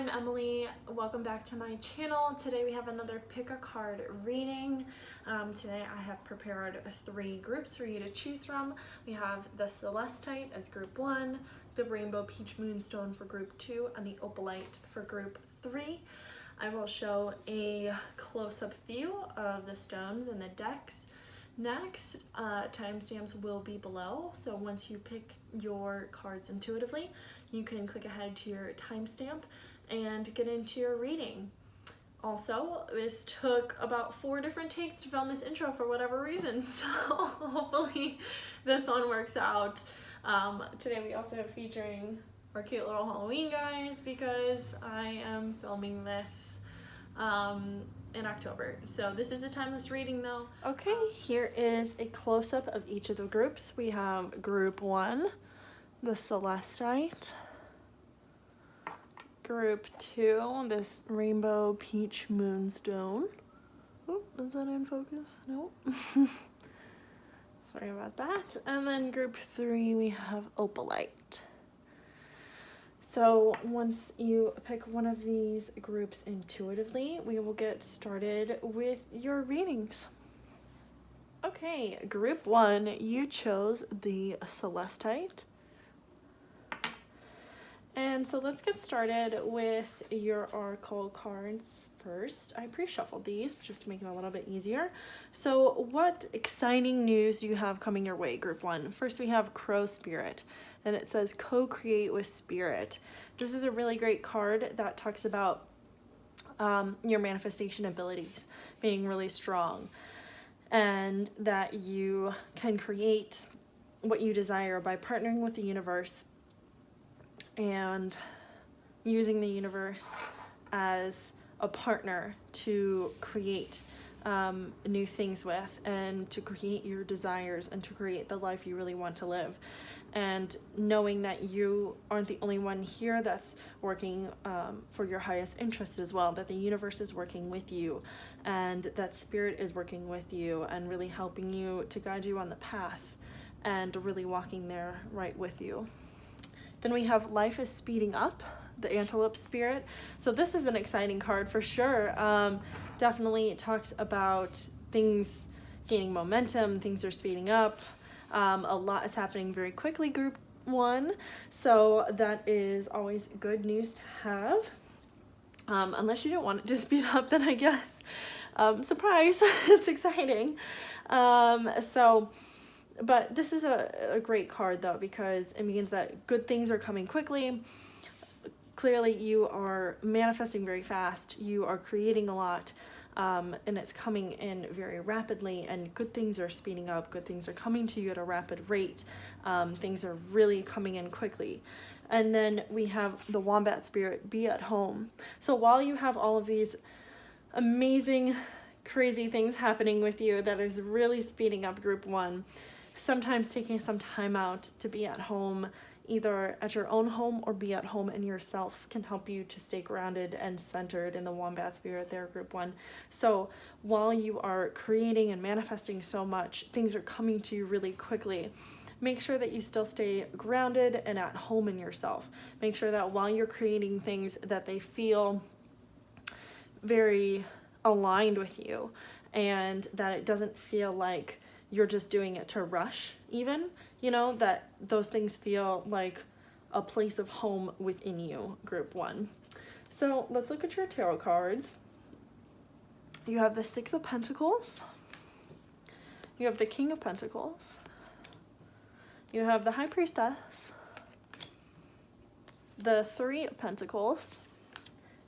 I'm Emily. Welcome back to my channel. Today we have another pick a card reading. Today I have prepared 3 groups for you to choose from. We have the Celestite as group 1, the Rainbow Peach Moonstone for group 2, and the Opalite for group 3. I will show a close-up view of the stones and the decks. Next, timestamps will be below, so once you pick your cards intuitively, you can click ahead to your timestamp and get into your reading. Also, this took about 4 different takes to film this intro for whatever reason, so hopefully this one works out. Today we also have featuring our cute little Halloween guys because I am filming this in October. So this is a timeless reading though. Okay, here is a close-up of each of the groups. We have group 1, the Celestite. Group 2, this Rainbow Peach Moonstone. Oh, is that in focus? No. Sorry about that. And then group 3, we have Opalite. So once you pick one of these groups intuitively, we will get started with your readings. Okay, group 1, you chose the Celestite. And so let's get started with your oracle cards first. I pre-shuffled these just to make it a little bit easier. So what exciting news do you have coming your way, group 1? First we have Crow Spirit, and it says co-create with spirit. This is a really great card that talks about your manifestation abilities being really strong, and that you can create what you desire by partnering with the universe and using the universe as a partner to create new things with, and to create your desires, and to create the life you really want to live. And knowing that you aren't the only one here that's working for your highest interest as well, that the universe is working with you, and that spirit is working with you and really helping you to guide you on the path and really walking there right with you. Then we have Life is Speeding Up, the Antelope Spirit. So this is an exciting card for sure. Definitely it talks about things gaining momentum, things are speeding up. A lot is happening very quickly, group 1. So that is always good news to have. Unless you don't want it to speed up, then I guess, surprise, it's exciting. But this is a great card though, because it means that good things are coming quickly. Clearly you are manifesting very fast, you are creating a lot, and it's coming in very rapidly, and good things are speeding up, good things are coming to you at a rapid rate. Things are really coming in quickly. And then we have the Wombat Spirit, Be at Home. So while you have all of these amazing, crazy things happening with you that is really speeding up group 1, sometimes taking some time out to be at home, either at your own home or be at home in yourself, can help you to stay grounded and centered in the Wombat Spirit there, group 1. So while you are creating and manifesting so much, things are coming to you really quickly. Make sure that you still stay grounded and at home in yourself. Make sure that while you're creating things, that they feel very aligned with you, and that it doesn't feel like you're just doing it to rush even, you know, that those things feel like a place of home within you, group 1. So let's look at your tarot cards. You have the 6 of Pentacles. You have the King of Pentacles. You have the High Priestess, the 3 of Pentacles,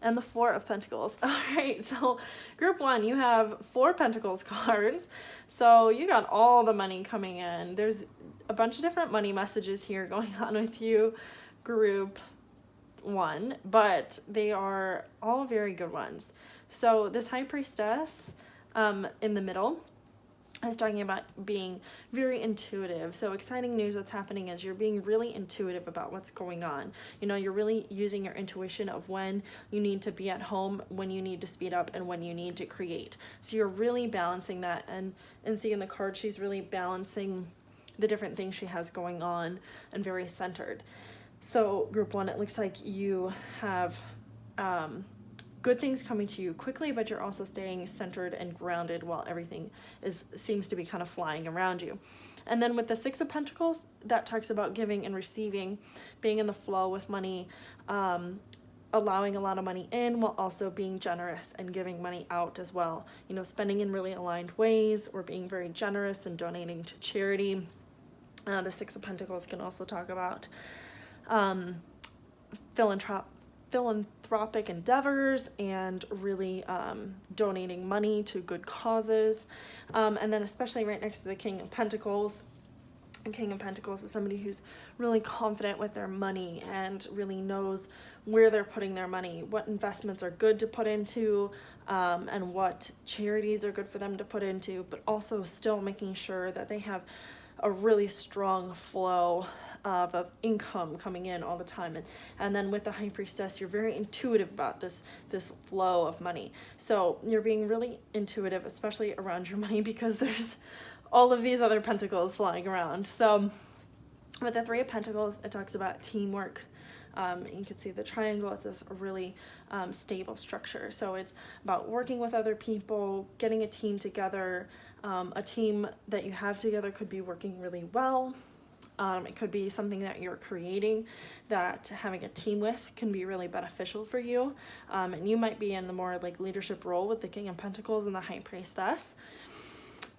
and the 4 of Pentacles. All right, so group 1, you have 4 Pentacles cards. So you got all the money coming in. There's a bunch of different money messages here going on with you, group 1, but they are all very good ones. So this High Priestess in the middle is talking about being very intuitive. So exciting news that's happening is you're being really intuitive about what's going on. You know, you're really using your intuition of when you need to be at home, when you need to speed up, and when you need to create. So you're really balancing that, and see in the card, she's really balancing the different things she has going on and very centered. So group 1, it looks like you have good things coming to you quickly, but you're also staying centered and grounded while everything seems to be kind of flying around you. And then with the Six of Pentacles, that talks about giving and receiving, being in the flow with money, allowing a lot of money in while also being generous and giving money out as well. You know, spending in really aligned ways, or being very generous and donating to charity. The Six of Pentacles can also talk about philanthropic endeavors and really donating money to good causes. And then especially right next to the King of Pentacles. The King of Pentacles is somebody who's really confident with their money and really knows where they're putting their money, what investments are good to put into, and what charities are good for them to put into, but also still making sure that they have a really strong flow of income coming in all the time. And then with the High Priestess, you're very intuitive about this flow of money. So you're being really intuitive, especially around your money, because there's all of these other pentacles flying around. So with the Three of Pentacles, it talks about teamwork. You can see the triangle. It's this really stable structure. So it's about working with other people, getting a team together. A team that you have together could be working really well. It could be something that you're creating that having a team with can be really beneficial for you. And you might be in the more like leadership role with the King of Pentacles and the High Priestess.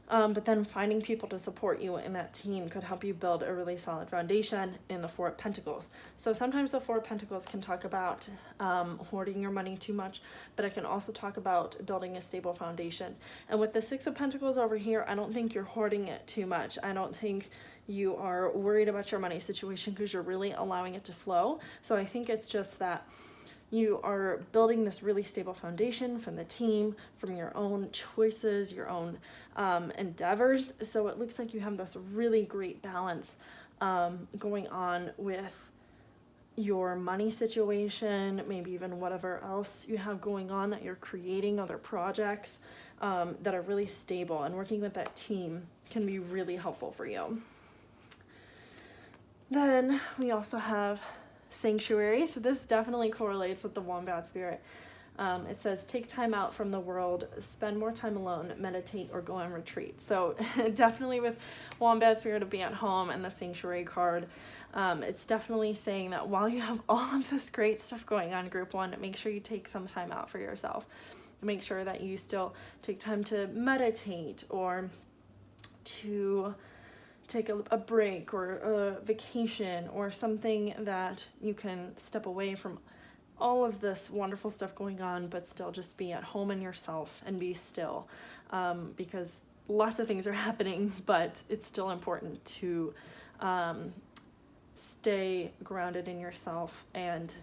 But then finding people to support you in that team could help you build a really solid foundation in the Four of Pentacles. So sometimes the Four of Pentacles can talk about hoarding your money too much, but it can also talk about building a stable foundation. And with the Six of Pentacles over here, I don't think you're hoarding it too much. I don't think you are worried about your money situation because you're really allowing it to flow. So I think it's just that you are building this really stable foundation from the team, from your own choices, your own endeavors. So it looks like you have this really great balance going on with your money situation, maybe even whatever else you have going on that you're creating, other projects that are really stable, and working with that team can be really helpful for you. Then we also have Sanctuary. So this definitely correlates with the Wombat Spirit. It says, take time out from the world, spend more time alone, meditate, or go on retreat. So definitely with Wombat Spirit of being at home and the Sanctuary card, it's definitely saying that while you have all of this great stuff going on, Group 1, make sure you take some time out for yourself. Make sure that you still take time to meditate, or to take a break, or a vacation, or something that you can step away from all of this wonderful stuff going on, but still just be at home in yourself and be still, because lots of things are happening, but it's still important to stay grounded in yourself and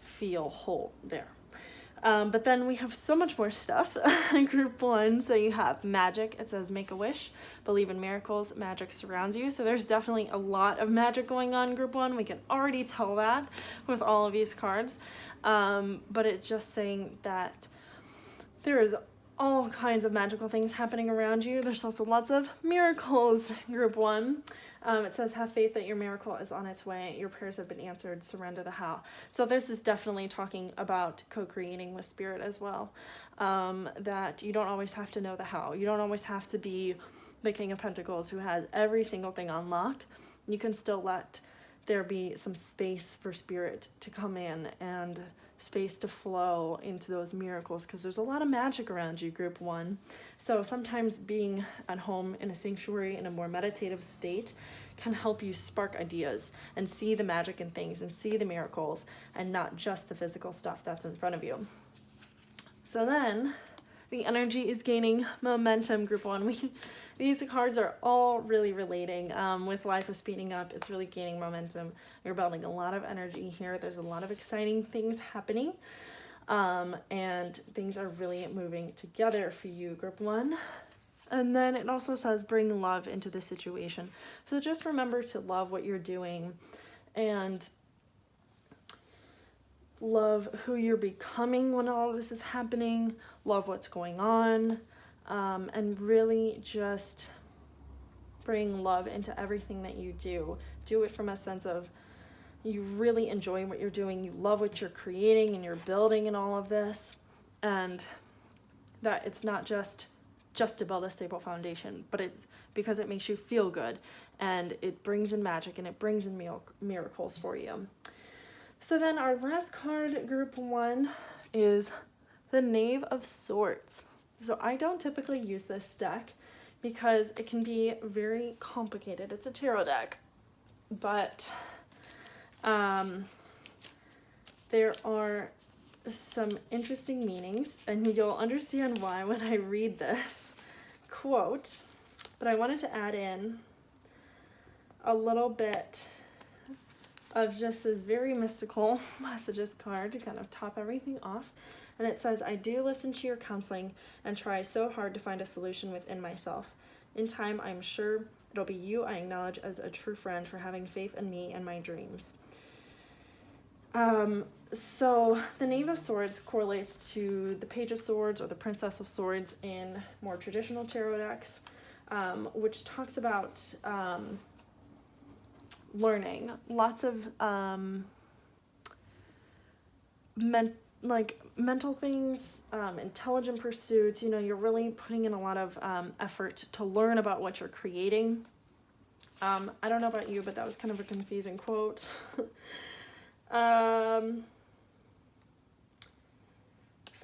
feel whole there. But then we have so much more stuff in Group 1. So you have magic. It says make a wish, believe in miracles, magic surrounds you. So there's definitely a lot of magic going on in Group 1. We can already tell that with all of these cards. But it's just saying that there is all kinds of magical things happening around you. There's also lots of miracles, Group 1. It says, have faith that your miracle is on its way. Your prayers have been answered. Surrender the how. So this is definitely talking about co-creating with spirit as well. That you don't always have to know the how. You don't always have to be the King of Pentacles who has every single thing on lock. You can still let there be some space for spirit to come in and space to flow into those miracles, because there's a lot of magic around you, Group 1. So sometimes being at home in a sanctuary in a more meditative state can help you spark ideas and see the magic in things and see the miracles, and not just the physical stuff that's in front of you. So then the energy is gaining momentum, Group 1. These cards are all really relating. With life is speeding up, it's really gaining momentum. You're building a lot of energy here. There's a lot of exciting things happening. And things are really moving together for you, Group 1. And then it also says bring love into the situation. So just remember to love what you're doing, and love who you're becoming when all of this is happening, love what's going on, and really just bring love into everything that you do. Do it from a sense of you really enjoy what you're doing, you love what you're creating and you're building and all of this, and that it's not just to build a stable foundation, but it's because it makes you feel good and it brings in magic and it brings in miracles for you. So then our last card, group 1, is the Knave of Swords. So I don't typically use this deck because it can be very complicated. It's a tarot deck, but there are some interesting meanings, and you'll understand why when I read this quote, but I wanted to add in a little bit of just this very mystical messages card to kind of top everything off. And it says, I do listen to your counseling and try so hard to find a solution within myself. In time, I'm sure it'll be you I acknowledge as a true friend for having faith in me and my dreams. So the Knave of Swords correlates to the Page of Swords or the Princess of Swords in more traditional tarot decks, which talks about learning lots of mental things, intelligent pursuits. You know, you're really putting in a lot of effort to learn about what you're creating. I don't know about you, but that was kind of a confusing quote.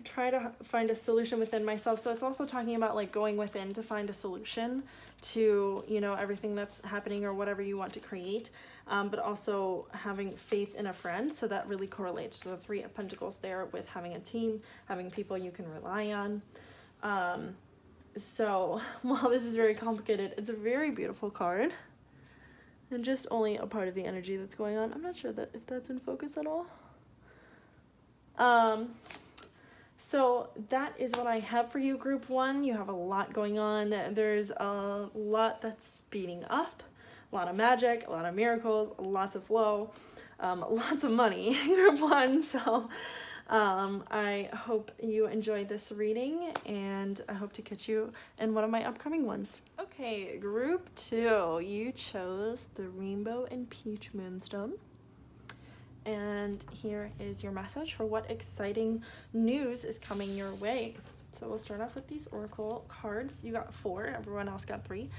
Try to find a solution within myself. So it's also talking about like going within to find a solution to, you know, everything that's happening or whatever you want to create, but also having faith in a friend. So that really correlates to the Three of Pentacles there with having a team, having people you can rely on. So while this is very complicated, it's a very beautiful card and just only a part of the energy that's going on. I'm not sure that if that's in focus at all. So that is what I have for you, group 1. You have a lot going on. There's a lot that's speeding up, a lot of magic, a lot of miracles, lots of flow, lots of money, group 1. So I hope you enjoyed this reading, and I hope to catch you in one of my upcoming ones. Okay, group 2, you chose the Rainbow and Peach Moonstone. And here is your message for what exciting news is coming your way. So we'll start off with these oracle cards. You got 4, everyone else got 3.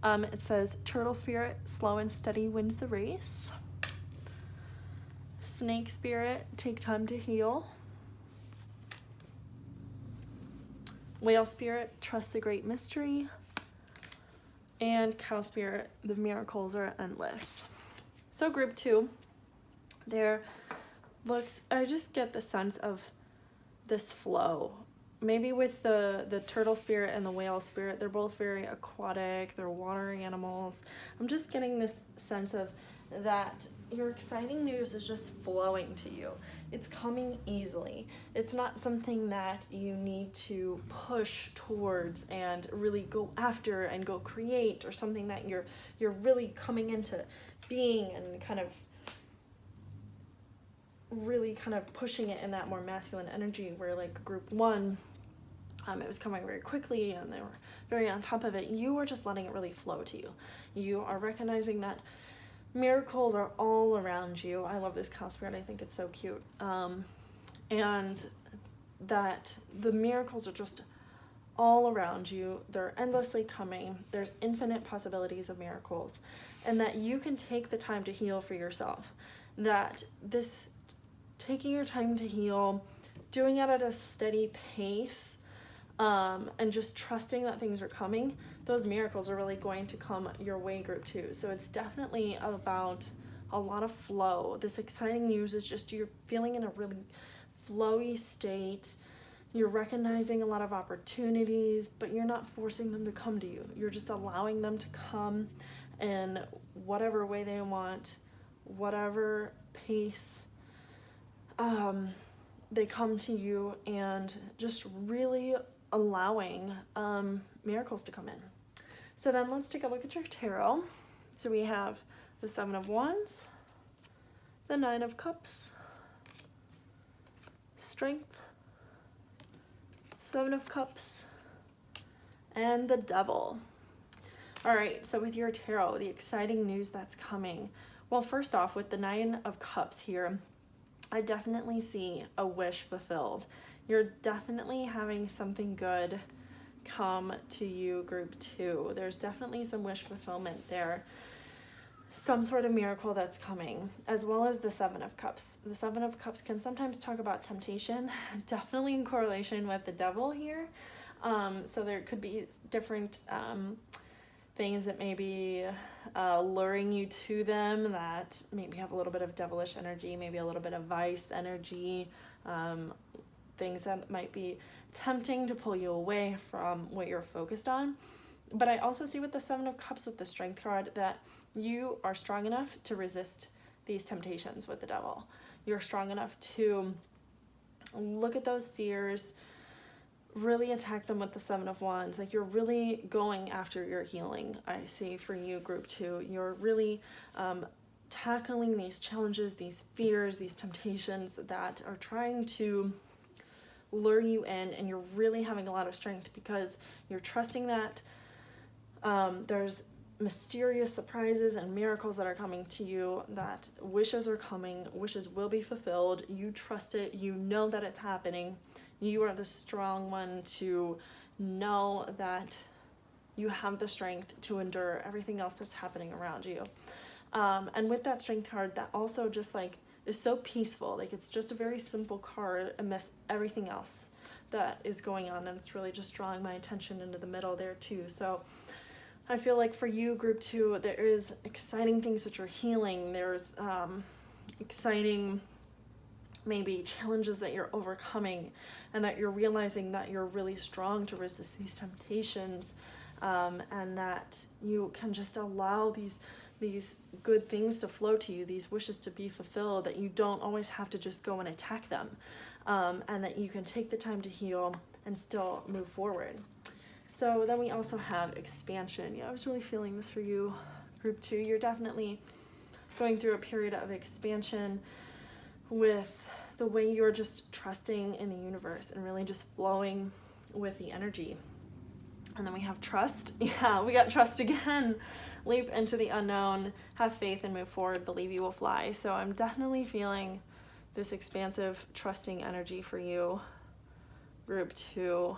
It says, Turtle Spirit, slow and steady wins the race. Snake Spirit, take time to heal. Whale Spirit, trust the great mystery. And Cow Spirit, the miracles are endless. So group 2. I just get the sense of this flow. Maybe with the turtle spirit and the whale spirit, they're both very aquatic, they're water animals. I'm just getting this sense of that your exciting news is just flowing to you. It's coming easily. It's not something that you need to push towards and really go after and go create, or something that you're really coming into being and kind of really kind of pushing it in that more masculine energy, where like group 1, it was coming very quickly and they were very on top of it. You are just letting it really flow to you. You are recognizing that miracles are all around you. I love this cow spirit. I think it's so cute. And that the miracles are just all around you. They're endlessly coming. There's infinite possibilities of miracles, and that you can take the time to heal for yourself. That this taking your time to heal, doing it at a steady pace, and just trusting that things are coming, those miracles are really going to come your way, group 2. So it's definitely about a lot of flow. This exciting news is just you're feeling in a really flowy state. You're recognizing a lot of opportunities, but you're not forcing them to come to you. You're just allowing them to come in whatever way they want, whatever pace they come to you, and just really allowing miracles to come in. So then let's take a look at your tarot. So we have the 7 of Wands, the 9 of Cups, Strength, 7 of Cups, and the Devil. All right, so with your tarot, the exciting news that's coming, Well, first off, with the Nine of Cups here, I definitely see a wish fulfilled. You're definitely having something good come to you, group 2. There's definitely some wish fulfillment there. Some sort of miracle that's coming, as well as the Seven of Cups. The Seven of Cups can sometimes talk about temptation, definitely in correlation with the devil here. So there could be different things that may be luring you to them that maybe have a little bit of devilish energy, maybe a little bit of vice energy, things that might be tempting to pull you away from what you're focused on. But I also see with the Seven of Cups, with the Strength card, that you are strong enough to resist these temptations with the devil. You're strong enough to look at those fears, really attack them with the Seven of Wands. Like, you're really going after your healing. I see for you, group 2, you're really tackling these challenges, these fears, these temptations that are trying to lure you in, and you're really having a lot of strength because you're trusting that there's mysterious surprises and miracles that are coming to you, that wishes are coming, wishes will be fulfilled. You trust it, you know that it's happening. You are the strong one to know that you have the strength to endure everything else that's happening around you. And with that Strength card, that also just like is so peaceful. Like, it's just a very simple card amidst everything else that is going on, and it's really just drawing my attention into the middle there too. So I feel like for you, group 2, there is exciting things that you're healing. There's exciting maybe challenges that you're overcoming, and that you're realizing that you're really strong to resist these temptations, and that you can just allow these good things to flow to you, these wishes to be fulfilled, that you don't always have to just go and attack them, and that you can take the time to heal and still move forward. So then we also have expansion. Yeah, I was really feeling this for you, group 2. You're definitely going through a period of expansion with the way you're just trusting in the universe and really just flowing with the energy. And then we have trust. Yeah, we got trust again. Leap into the unknown, have faith and move forward, believe you will fly. So I'm definitely feeling this expansive, trusting energy for you, group 2.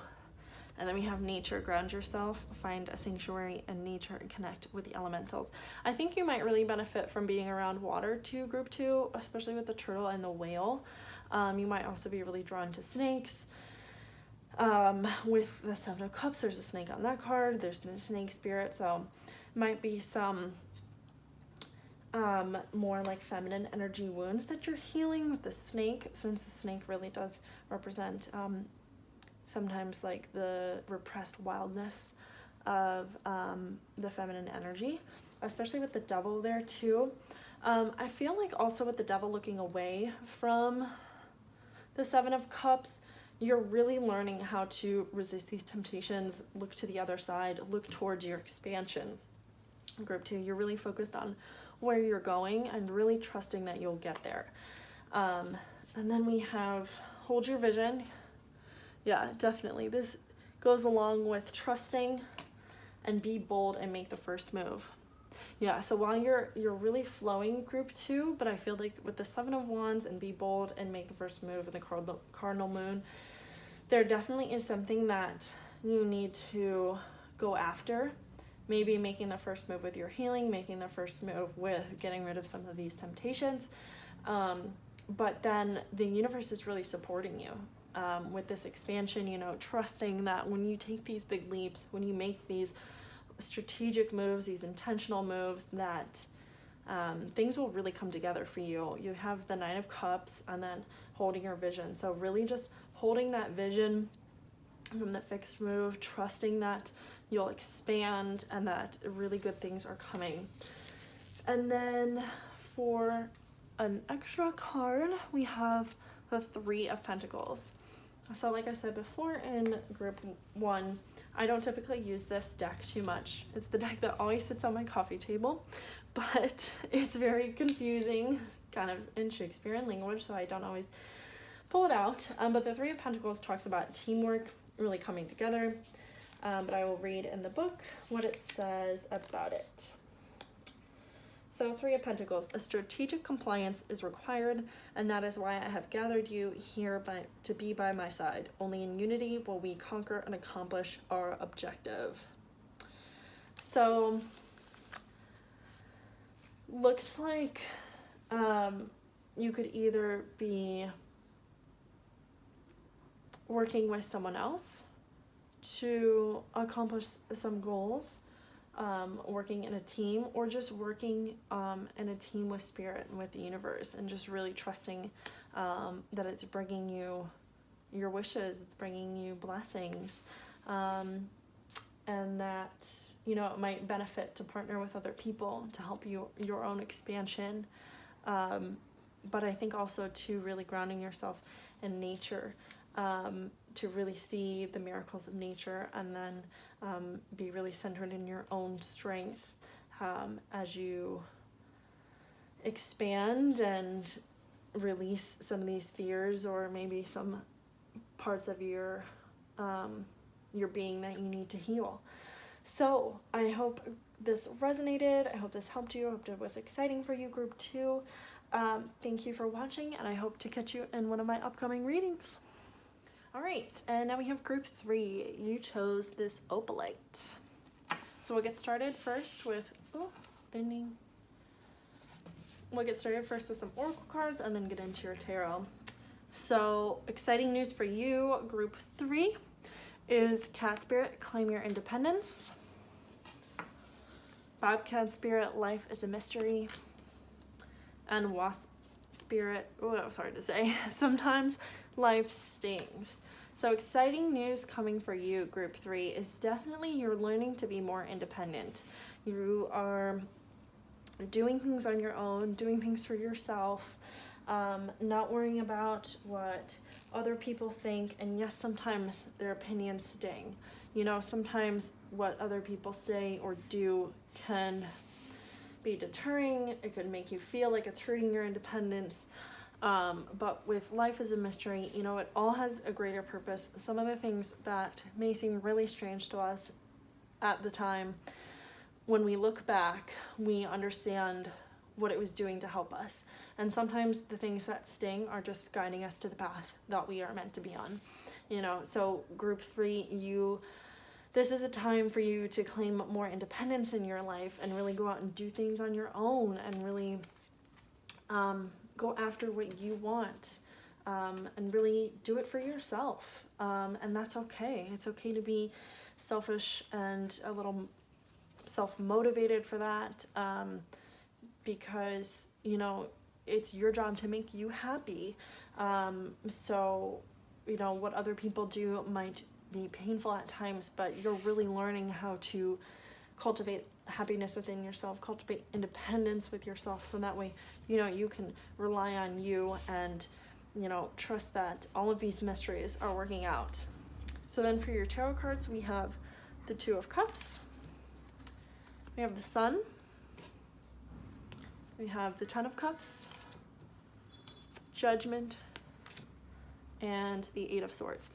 And then we have nature. Ground yourself, find a sanctuary in nature, and connect with the elementals. I think you might really benefit from being around water too, group 2, especially with the turtle and the whale. You might also be really drawn to snakes. With the Seven of Cups, there's a snake on that card. There's the snake spirit, so might be some more like feminine energy wounds that you're healing with the snake, since the snake really does represent sometimes like the repressed wildness of the feminine energy, especially with the devil there too. I feel like also with the devil looking away from the Seven of Cups, you're really learning how to resist these temptations, look to the other side, look towards your expansion. Group 2, you're really focused on where you're going and really trusting that you'll get there. And then we have hold your vision. Yeah, definitely. This goes along with trusting and be bold and make the first move. Yeah, so while you're really flowing, group 2, but I feel like with the Seven of Wands and be bold and make the first move and the cardinal moon, there definitely is something that you need to go after. Maybe making the first move with your healing, making the first move with getting rid of some of these temptations. But then the universe is really supporting you with this expansion, you know, trusting that when you take these big leaps, when you make these strategic moves, these intentional moves, that things will really come together for you. You have the Nine of Cups and then holding your vision. So really just holding that vision from the fixed move, trusting that you'll expand and that really good things are coming. And then for an extra card, we have the Three of Pentacles. So like I said before in group 1, I don't typically use this deck too much. It's the deck that always sits on my coffee table, but it's very confusing, kind of in Shakespearean language, so I don't always pull it out. But the Three of Pentacles talks about teamwork, really coming together. But I will read in the book what it says about it. So 3 of Pentacles, a strategic compliance is required, and that is why I have gathered you here to be by my side. Only in unity will we conquer and accomplish our objective. So looks like you could either be working with someone else to accomplish some goals, working in a team, or just working in a team with spirit and with the universe, and just really trusting that it's bringing you your wishes, it's bringing you blessings, and that, you know, it might benefit to partner with other people to help you your own expansion, but I think also to really grounding yourself in nature, to really see the miracles of nature, and then be really centered in your own strength as you expand and release some of these fears, or maybe some parts of your being that you need to heal. So I hope this resonated. I hope this helped you. I hope it was exciting for you, group 2. Thank you for watching, and I hope to catch you in one of my upcoming readings. All right, and now we have group 3. You chose this opalite. So we'll get started first with, We'll get started first with some oracle cards and then get into your tarot. So exciting news for you, group 3, is Cat Spirit, claim your independence. Bobcat Spirit, life is a mystery. And Wasp Spirit, sorry to say, sometimes life stings. So exciting news coming for you, group 3, is definitely you're learning to be more independent. You are doing things on your own, doing things for yourself, not worrying about what other people think. And yes, sometimes their opinions sting. You know, sometimes what other people say or do can be deterring. It could make you feel like it's hurting your independence. But with life as a mystery, you know, it all has a greater purpose. Some of the things that may seem really strange to us at the time, when we look back, we understand what it was doing to help us. And sometimes the things that sting are just guiding us to the path that we are meant to be on. You know, so group 3, this is a time for you to claim more independence in your life and really go out and do things on your own, and really go after what you want, and really do it for yourself. And that's okay. It's okay to be selfish and a little self-motivated for that, because, you know, it's your job to make you happy. So, you know, what other people do might be painful at times, but you're really learning how to cultivate happiness within yourself, cultivate independence with yourself, so that way, you know, you can rely on you and, you know, trust that all of these mysteries are working out. So then for your tarot cards, we have the 2 of Cups, we have the Sun, we have the 10 of Cups, Judgment, and the 8 of Swords.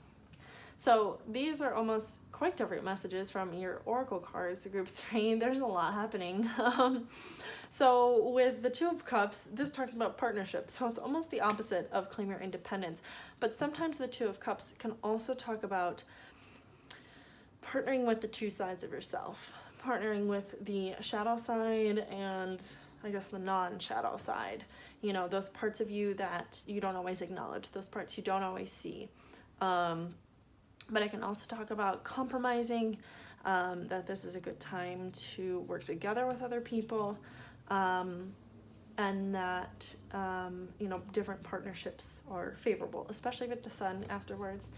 So these are almost quite different messages from your oracle cards, group 3. There's a lot happening. So with the 2 of Cups, this talks about partnership. So it's almost the opposite of claim your independence. But sometimes the 2 of Cups can also talk about partnering with the 2 sides of yourself. Partnering with the shadow side and, I guess, the non-shadow side. You know, those parts of you that you don't always acknowledge, those parts you don't always see. But I can also talk about compromising, that this is a good time to work together with other people, and that, you know, different partnerships are favorable, especially with the Sun afterwards.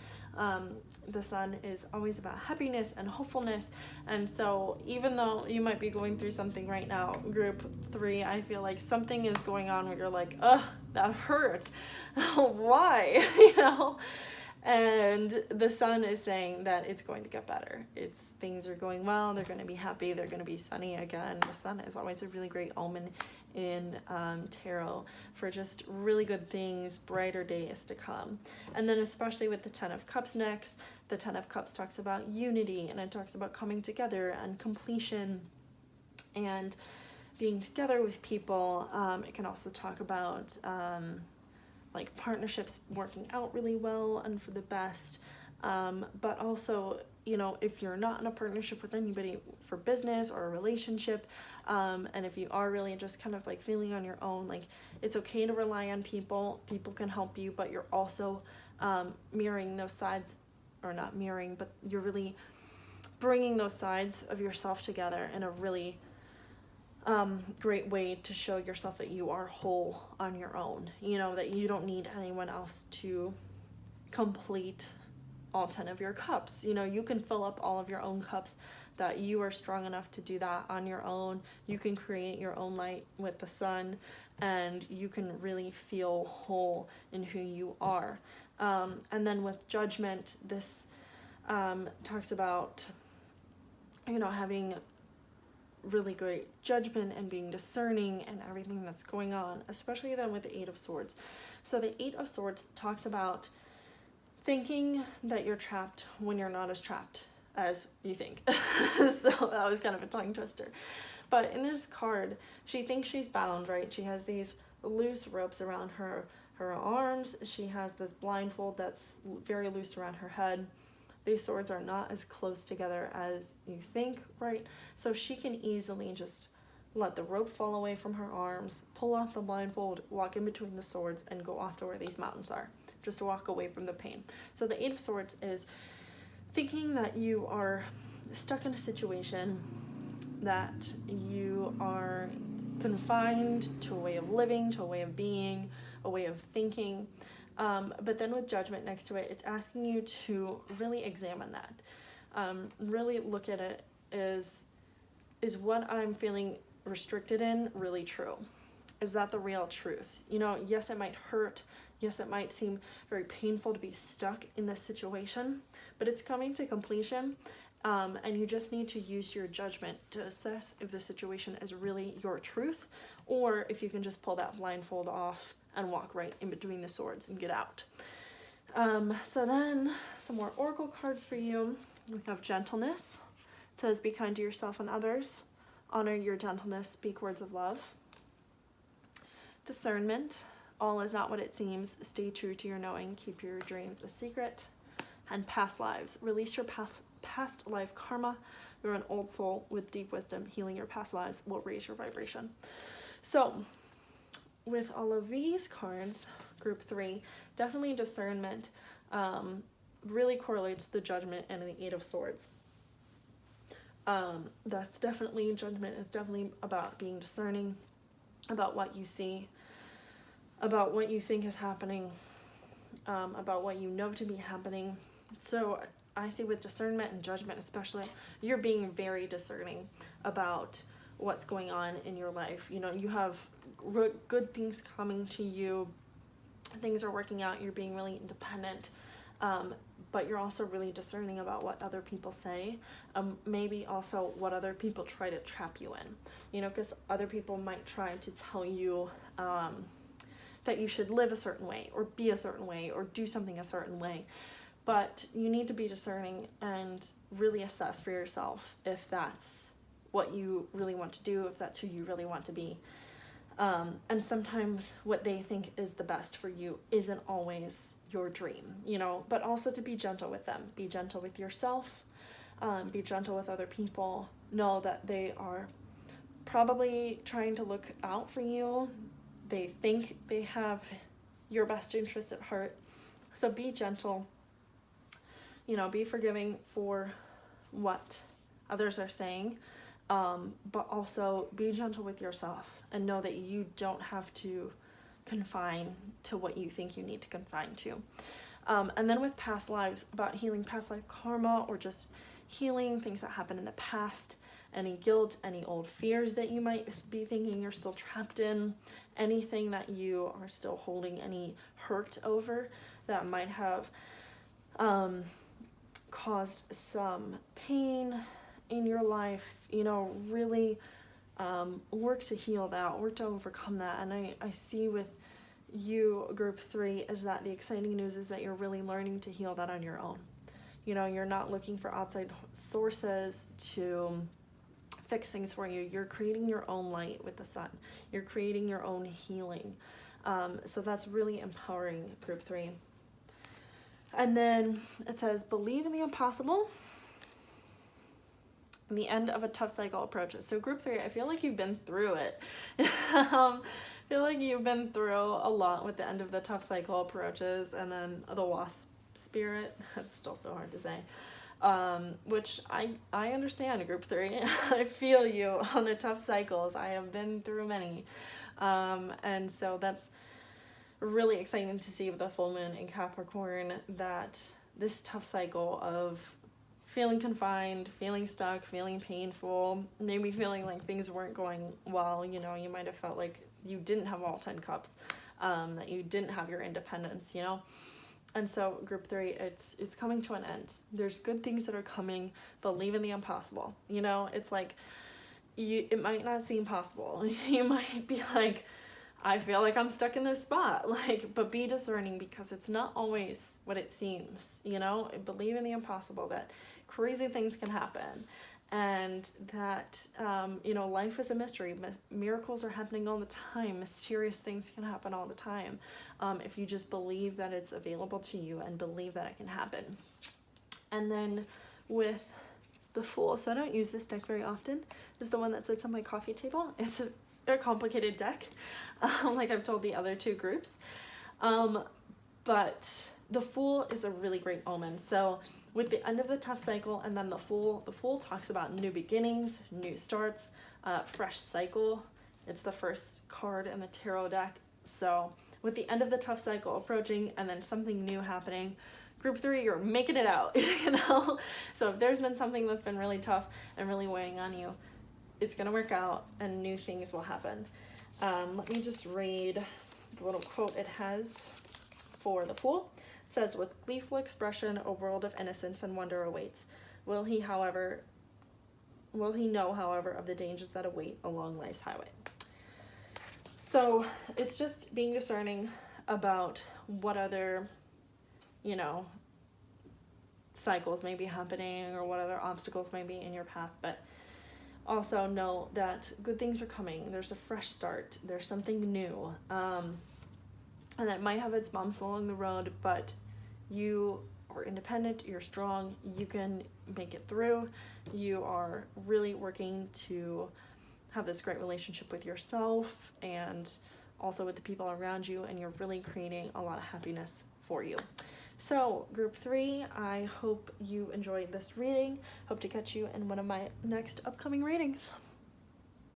The Sun is always about happiness and hopefulness, and so even though you might be going through something right now, group 3, I feel like something is going on where you're like, ugh, that hurt. Why? You know? And the Sun is saying that it's going to get better. Things are going well. They're going to be happy. They're going to be sunny again. The Sun is always a really great omen in tarot for just really good things, brighter days to come. And then especially with the 10 of Cups next, the 10 of Cups talks about unity, and it talks about coming together and completion and being together with people. It can also talk about like partnerships working out really well and for the best. But also, you know, if you're not in a partnership with anybody for business or a relationship, and if you are really just kind of like feeling on your own, like it's okay to rely on people. People can help you, but you're also mirroring those sides, or not mirroring, but you're really bringing those sides of yourself together in a really great way to show yourself that you are whole on your own. You know, that you don't need anyone else to complete all 10 of your cups. You know, you can fill up all of your own cups, that you are strong enough to do that on your own. You can create your own light with the sun, and you can really feel whole in who you are. And then with judgment, this talks about, you know, having really great judgment and being discerning and everything that's going on, especially then with the Eight of Swords. So the Eight of Swords talks about thinking that you're trapped when you're not as trapped as you think. So that was kind of a tongue twister. But in this card, she thinks she's bound, right? She has these loose ropes around her arms. She has this blindfold that's very loose around her head. These swords are not as close together as you think, right? So she can easily just let the rope fall away from her arms, pull off the blindfold, walk in between the swords, and go off to where these mountains are. Just walk away from the pain. So the Eight of Swords is thinking that you are stuck in a situation, that you are confined to a way of living, to a way of being, a way of thinking. But then with judgment next to it, it's asking you to really examine that. Really look at it as, is what I'm feeling restricted in really true? Is that the real truth? You know, yes, it might hurt. Yes, it might seem very painful to be stuck in this situation, but it's coming to completion. And you just need to use your judgment to assess if the situation is really your truth, or if you can just pull that blindfold off and walk right in between the swords and get out. So then some more oracle cards for you. We have gentleness. It says, be kind to yourself and others. Honor your gentleness. Speak words of love. Discernment. All is not what it seems. Stay true to your knowing. Keep your dreams a secret. And past lives. Release your past life karma. You're an old soul with deep wisdom. Healing your past lives will raise your vibration. So with all of these cards, group 3, definitely discernment really correlates to the judgment and the Eight of Swords. That's definitely, judgment is definitely about being discerning, about what you see, about what you think is happening, about what you know to be happening. So I see with discernment and judgment especially, you're being very discerning about what's going on in your life. You know, you have good things coming to you, things are working out, you're being really independent, but you're also really discerning about what other people say, maybe also what other people try to trap you in, you know, because other people might try to tell you that you should live a certain way, or be a certain way, or do something a certain way, but you need to be discerning and really assess for yourself if that's what you really want to do, if that's who you really want to be. And sometimes what they think is the best for you isn't always your dream, you know, but also to be gentle with them. Be gentle with yourself, be gentle with other people. Know that they are probably trying to look out for you. They think they have your best interest at heart. So be gentle, you know, be forgiving for what others are saying. But also be gentle with yourself and know that you don't have to confine to what you think you need to confine to. And then with past lives, about healing past life karma, or just healing things that happened in the past, any guilt, any old fears that you might be thinking you're still trapped in, anything that you are still holding any hurt over that might have caused some pain in your life, you know, really work to heal that, work to overcome that. And I see with you, group 3, is that the exciting news is that you're really learning to heal that on your own. You know, you're not looking for outside sources to fix things for you. You're creating your own light with the sun. You're creating your own healing. So that's really empowering, group 3. And then it says, believe in the impossible. And the end of a tough cycle approaches. So group 3, I feel like you've been through it. I feel like you've been through a lot with the end of the tough cycle approaches, and then the wasp spirit. That's still so hard to say. Which I understand, group 3. I feel you on the tough cycles. I have been through many. And so that's really exciting to see with the full moon in Capricorn, that this tough cycle of feeling confined, feeling stuck, feeling painful, maybe feeling like things weren't going well. You know, you might have felt like you didn't have all 10 cups, that you didn't have your independence, you know? And so group 3, it's coming to an end. There's good things that are coming. Believe in the impossible. You know, it's like, it might not seem possible. You might be like, I feel like I'm stuck in this spot, like, but be discerning, because it's not always what it seems, you know? Believe in the impossible, that crazy things can happen, and that, you know, life is a mystery. Miracles are happening all the time. Mysterious things can happen all the time. If you just believe that it's available to you and believe that it can happen. And then with the Fool, so I don't use this deck very often. It's the one that sits on my coffee table. It's a complicated deck, like I've told the other 2 groups. But the Fool is a really great omen. So with the end of the tough cycle, and then the Fool talks about new beginnings, new starts, fresh cycle. It's the first card in the tarot deck. So with the end of the tough cycle approaching, and then something new happening, group 3, you're making it out, you know? So if there's been something that's been really tough and really weighing on you, it's gonna work out and new things will happen. Let me just read the little quote it has for the Fool. It says, with gleeful expression, a world of innocence and wonder awaits. Will he know, however, of the dangers that await along life's highway? So it's just being discerning about what other, you know, cycles may be happening, or what other obstacles may be in your path, but also know that good things are coming. There's a fresh start. There's something new. And it might have its bumps along the road, but you are independent, you're strong, you can make it through. You are really working to have this great relationship with yourself and also with the people around you, and you're really creating a lot of happiness for you. So group 3, I hope you enjoyed this reading. Hope to catch you in one of my next upcoming readings.